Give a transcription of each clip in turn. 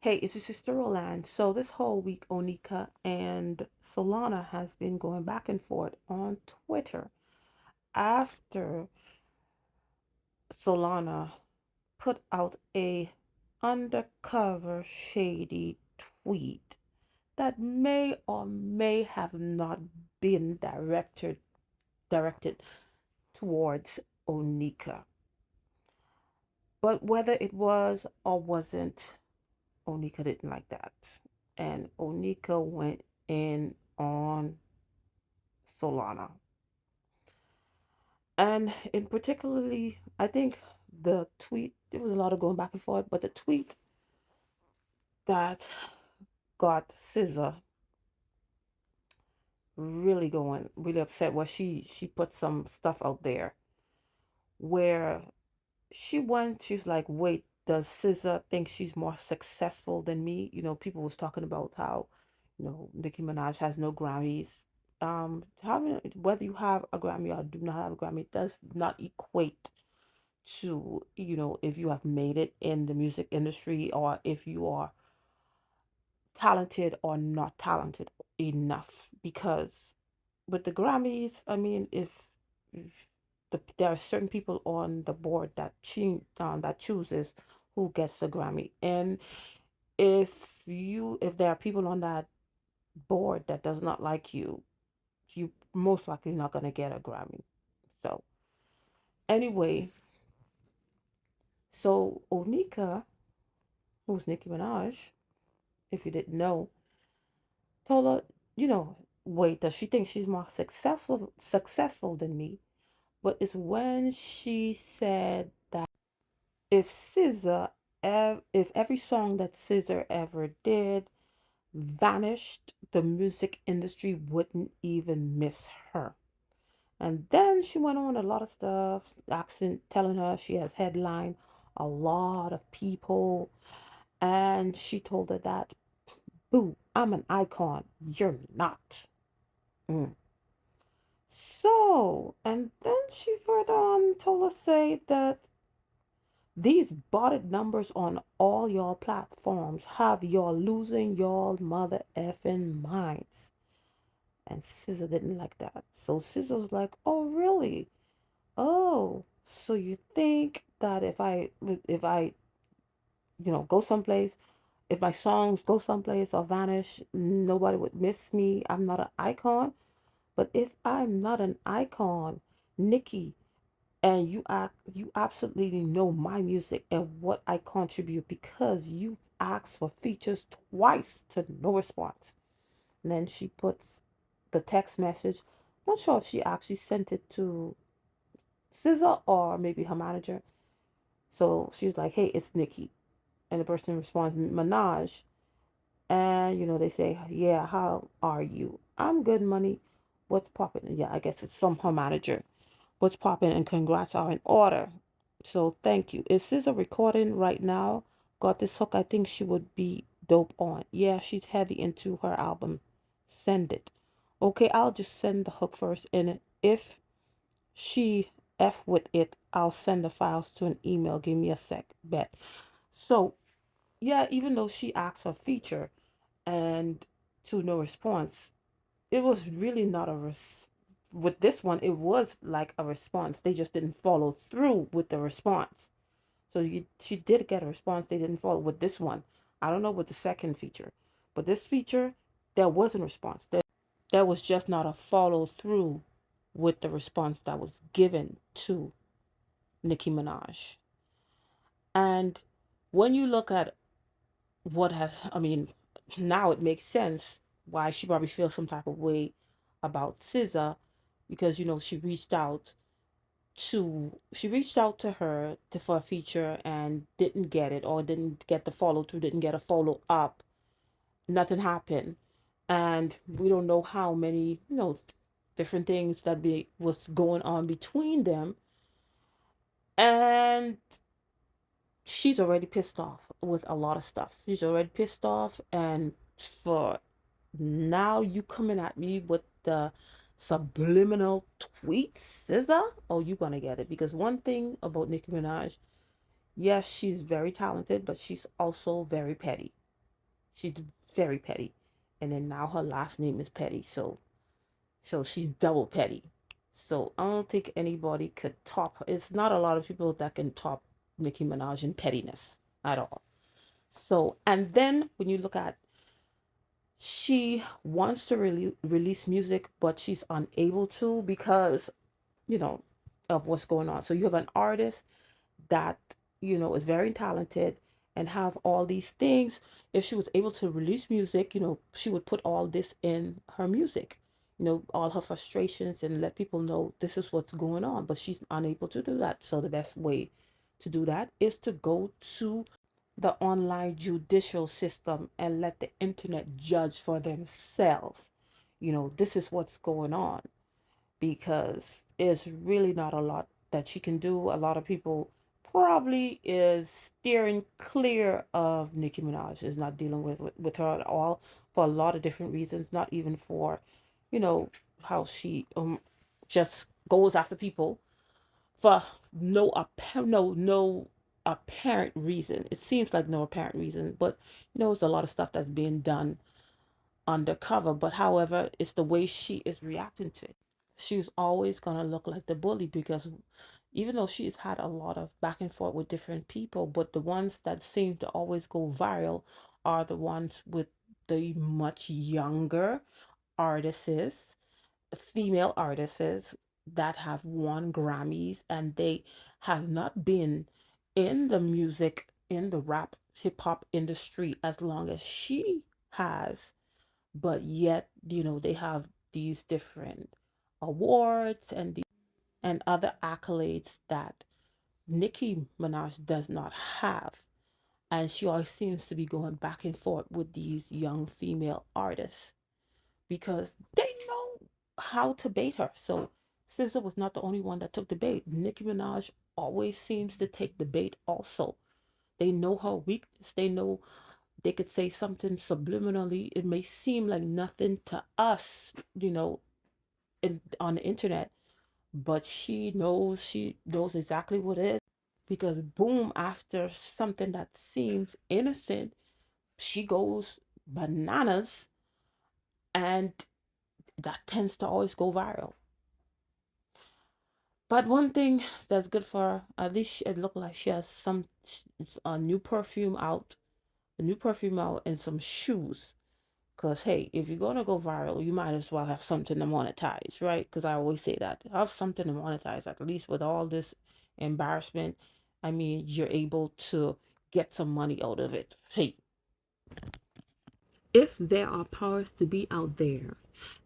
Hey, it's your sister Rolande. So this whole week, Onika and Solana has been going back and forth on Twitter after Solana put out a undercover shady tweet that may or may have not been directed towards Onika. But whether it was or wasn't, Onika didn't like that. And Onika went in on Solana. And in particularly, I think the tweet, there was a lot of going back and forth, but the tweet that got SZA really going, really upset was she put some stuff out there where she's like, wait, does SZA think she's more successful than me? People was talking about how, Nicki Minaj has no Grammys. Having whether you have a Grammy or do not have a Grammy does not equate to, if you have made it in the music industry or if you are talented or not talented enough. Because with the Grammys, I mean, if there are certain people on the board that chooses who gets the Grammy, and if there are people on that board that does not like you most likely not gonna get a Grammy. So anyway, so Onika, who's Nicki Minaj, if you didn't know, told her, wait, does she think she's more successful than me? But it's when she said that if if every song that SZA ever did vanished, the music industry wouldn't even miss her. And then she went on a lot of stuff, telling her she has headlined a lot of people. And she told her that, boo, I'm an icon. You're not. Mm. And then she further on told us say that these botted numbers on all your platforms have y'all losing y'all mother effing minds. And SZA didn't like that. So SZA was like, oh really? Oh, so you think that if I go someplace, if my songs go someplace or vanish, nobody would miss me. I'm not an icon. But if I'm not an icon, Nicki, and you absolutely know my music and what I contribute because you asked for features twice to no response. And then she puts the text message. Not sure if she actually sent it to SZA or maybe her manager. So she's like, "Hey, it's Nicki," and the person responds, "Minaj." And they say, "Yeah, how are you? I'm good, money. What's poppin'?" Yeah, I guess it's some her manager. What's poppin', and congrats are in order. So thank you. Is this a recording right now? Got this hook I think she would be dope on. Yeah, she's heavy into her album. Send it. Okay, I'll just send the hook first, and if she F with it, I'll send the files to an email. Give me a sec. Bet. So yeah, even though she asked for feature and to no response, it was really not with this one. It was like a response. They just didn't follow through with the response. So she did get a response. They didn't follow with this one. I don't know with the second feature, but this feature, there was a response. There was just not a follow through with the response that was given to Nicki Minaj. And when you look at I mean, now it makes sense why she probably feels some type of way about SZA, because she reached out to her for a feature and didn't get it, or didn't get the follow through, didn't get a follow up. Nothing happened, and we don't know how many different things that be was going on between them, and she's already pissed off with a lot of stuff. She's already pissed off, and for now you coming at me with the subliminal tweets, SZA? Oh, you gonna get it. Because one thing about Nicki Minaj, yes, she's very talented, but she's also very petty. She's very petty. And then now her last name is Petty. So she's double petty. So I don't think anybody could top her. It's not a lot of people that can top Nicki Minaj in pettiness at all. So, and then when you look at, she wants to release music, but she's unable to because, you know, of what's going on. So you have an artist that, is very talented and have all these things. If she was able to release music, she would put all this in her music, all her frustrations, and let people know this is what's going on. But she's unable to do that. So the best way to do that is to go to the online judicial system and let the internet judge for themselves. This is what's going on, because there's really not a lot that she can do. A lot of people probably is steering clear of Nicki Minaj, is not dealing with her at all, for a lot of different reasons, not even for, you know, how she just goes after people for no apparent reason. It seems like no apparent reason, but it's a lot of stuff that's being done undercover. But however, it's the way she is reacting to it. She's always gonna look like the bully, because even though she's had a lot of back and forth with different people, but the ones that seem to always go viral are the ones with the much younger artists, female artists that have won Grammys, and they have not been in the music, in the rap hip hop industry as long as she has, but yet, they have these different awards and other accolades that Nicki Minaj does not have. And she always seems to be going back and forth with these young female artists because they know how to bait her. So SZA was not the only one that took the bait. Nicki Minaj always seems to take the bait also. They know her weakness. They know they could say something subliminally. It may seem like nothing to us, on the internet, but she knows exactly what it is, because boom, after something that seems innocent, she goes bananas, and that tends to always go viral. But one thing that's good for her, at least it looked like she has a new perfume out, and some shoes. Because, hey, if you're going to go viral, you might as well have something to monetize, right? Because I always say that. Have something to monetize. At least with all this embarrassment, I mean, you're able to get some money out of it. Hey, if there are powers to be out there,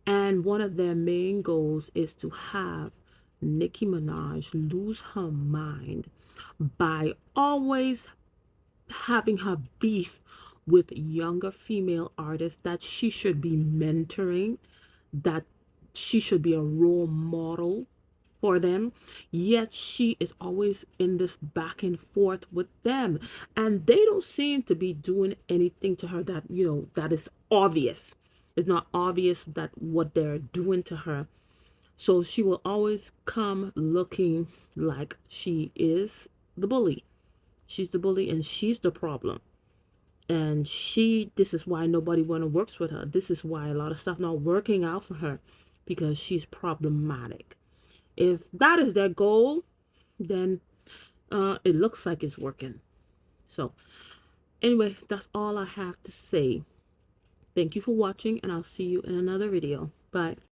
and one of their main goals is to have Nicki Minaj lose her mind by always having her beef with younger female artists that she should be mentoring, that she should be a role model for them, yet she is always in this back and forth with them, and they don't seem to be doing anything to her that that is obvious. It's not obvious that what they're doing to her, so she will always come looking like she is the bully. She's the bully and she's the problem. And this is why nobody want to works with her. This is why a lot of stuff not working out for her, because she's problematic. If that is their goal, then it looks like it's working. So anyway, that's all I have to say. Thank you for watching, and I'll see you in another video. Bye.